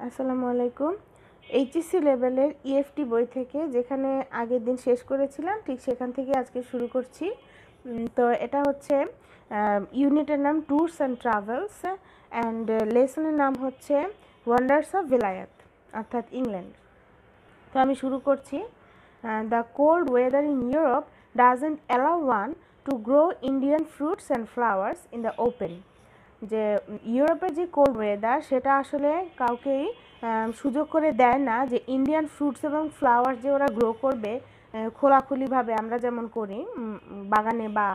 আসসালামু আলাইকুম। এইচএসসি লেভেলের ইএফটি বই থেকে যেখানে আগের দিন শেষ করেছিলাম ঠিক সেখান থেকে আজকে শুরু করছি। তো এটা হচ্ছে ইউনিটের নাম ট্যুরস অ্যান্ড ট্রাভেলস অ্যান্ড লেসনের নাম হচ্ছে ওয়ান্ডার্স অফ ভিলায়াত অর্থাৎ ইংল্যান্ড। তো আমি শুরু করছি। The cold weather in Europe doesn't allow one to grow Indian fruits and flowers in the open. যে ইউরোপের যে কোল্ড ওয়েদার সেটা আসলে কাউকেই সুযোগ করে দেয় না যে ইন্ডিয়ান ফ্রুটস এবং ফ্লাওয়ার যে ওরা গ্রো করবে খোলাখুলিভাবে আমরা যেমন করি বাগানে বা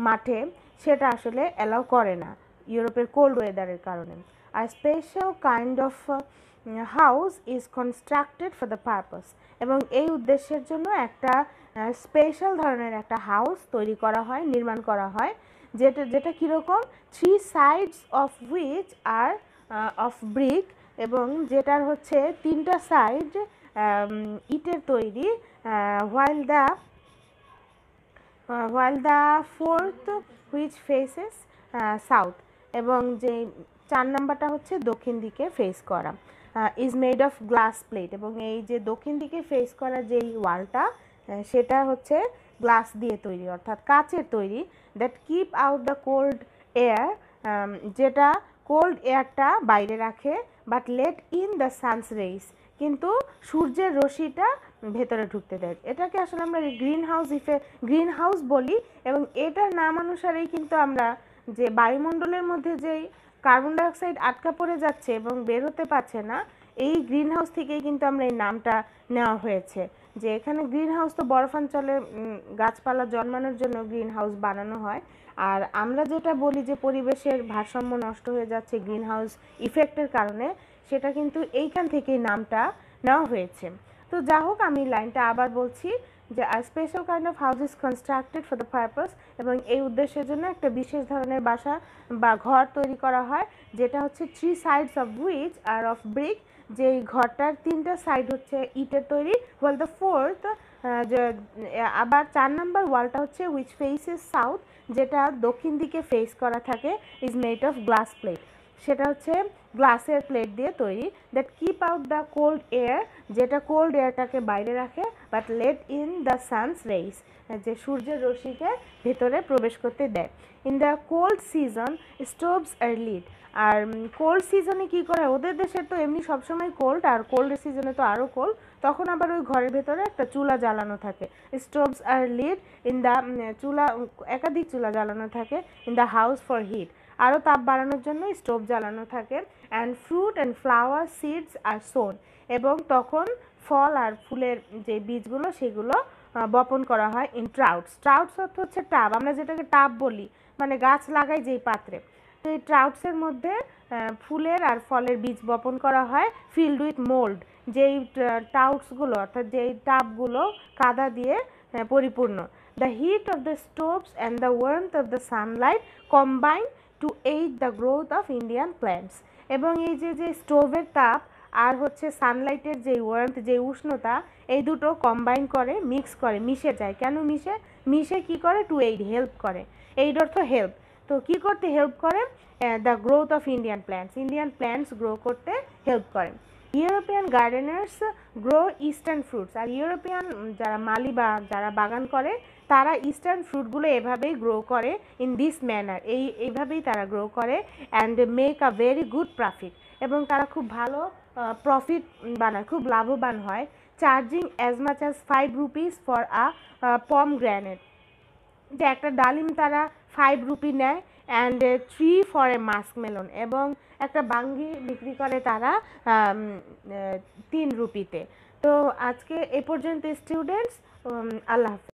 মাঠে, সেটা আসলে অ্যালাউ করে না ইউরোপের কোল্ড ওয়েদারের কারণে। আর special kind of house is constructed for the purpose, এবং এই উদ্দেশ্যের জন্য একটা স্পেশাল ধরনের একটা হাউস তৈরি করা হয়, নির্মাণ করা হয়, যেটা কীরকম, 3 sides of which are of brick, এবং যেটার হচ্ছে 3টা সাইড ইটের তৈরি, while the fourth which faces south, এবং যে 4 নাম্বারটা হচ্ছে দক্ষিণ দিকে ফেস করা, is made of glass plate, এবং এই যে দক্ষিণ দিকে ফেস করা যেই ওয়ালটা সেটা হচ্ছে গ্লাস দিয়ে তৈরি অর্থাৎ কাচের তৈরি, that keep out the cold air, যেটা কোল্ড এয়ারটা বাইরে রাখে, but let in the sun's rays, কিন্তু সূর্যের রশ্মিটা ভেতরে ঢুকতে দেয়। এটাকে আসলে আমরা গ্রিন হাউস বলি, এবং এটার নাম অনুসারেই কিন্তু আমরা যে বায়ুমণ্ডলের মধ্যে যেই কার্বন ডাইঅক্সাইড আটকা পড়ে যাচ্ছে এবং বের হতে পারছে না, এই গ্রিন হাউস থেকেই কিন্তু আমরা এই নামটা নেওয়া হয়েছে। যে এখানে গ্রিন হাউস তো বরফাঞ্চলে গাছপালা জন্মানোর জন্য গ্রিন হাউস বানানো হয়, আর আমরা যেটা বলি যে পরিবেশের ভারসাম্য নষ্ট হয়ে যাচ্ছে গ্রিন হাউস ইফেক্টের কারণে, সেটা কিন্তু এইখান থেকেই নামটা নেওয়া হয়েছে। তো যা হোক, আমি লাইনটা আবার বলছি যে আ special kind of house is constructed for the purpose, এবং এই উদ্দেশ্যের জন্য একটা বিশেষ ধরনের বাসা বা ঘর তৈরি করা হয়, যেটা হচ্ছে 3 sides of which are of brick, যে ঘরটার 3টা সাইড হচ্ছে ইটের তৈরি, while the fourth আবার 4 নাম্বার ওয়ালটা হচ্ছে which faces south, যেটা দক্ষিণ দিকে ফেস করা থাকে, is made of glass plate, সেটা হচ্ছে গ্লাসের প্লেট দিয়ে তৈরি, that keep out the cold air, যেটা কোল্ড এয়ারটাকে বাইরে রাখে, but let in the sun's rays, যে সূর্যের রশ্মিকে ভেতরে প্রবেশ করতে দেয়। In the cold season stoves are lit, আর কোল্ড সিজনে কী করে, ওদের দেশে তো এমনি সবসময় কোল্ড, আর কোল্ড সিজনে তো আরও কোল্ড, তখন আবার ওই ঘরের ভেতরে একটা চুলা জ্বালানো থাকে, stoves are lit in the একাধিক চুলা জ্বালানো থাকে, in the house for heat, আরও তাপ বাড়ানোর জন্য স্টোভ জ্বালানো থাকে, and fruit and flower seeds are sown, এবং তখন ফল আর ফুলের যে বীজগুলো সেগুলো বপন করা হয় ইন ট্রাউটস অর্থ হচ্ছে টাব, আমরা যেটাকে টাব বলি, মানে গাছ লাগাই যেই পাত্রে, তো এই ট্রাউটসের মধ্যে ফুলের আর ফলের বীজ বপন করা হয়, ফিল্ড উইথ মোল্ড, যেই টাউটসগুলো অর্থাৎ যেই টাবগুলো কাদা দিয়ে পরিপূর্ণ। The heat of the stoves and the warmth of the sunlight combine to aid the growth of Indian plants, এবং এই যে স্টোভের তাপ আর হচ্ছে সানলাইটের যে ওয়ার্মথ, যে উষ্ণতা, এই দুটো কম্বাইন করে, মিশে যায়। কেন মিশে কী করে, টু এইড, হেল্প করে, এইড অর্থ হেল্প, তো কী করতে হেল্প করে, the growth of Indian plants grow করতে হেল্প করে। European gardeners grow eastern fruits, আর ইউরোপিয়ান যারা মালি বা যারা বাগান করে তারা ইস্টার্ন ফ্রুটগুলো এভাবেই গ্রো করে, ইন দিস ম্যানার, এইভাবেই তারা গ্রো করে, and make a very good profit, এবং তারা খুব ভালো প্রফিট বানায়, খুব লাভবান হয়, charging as much as 5 rupees for a pomegranate, যে একটা ডালিম তারা 5 রুপি নেয়, অ্যান্ড 3 ফর এ মাস্কমেলন, এবং একটা বাঙ্গি বিক্রি করে তারা 3 রুপিতে। তো আজকে এ পর্যন্ত স্টুডেন্টস, আল্লাহ হাফেজ।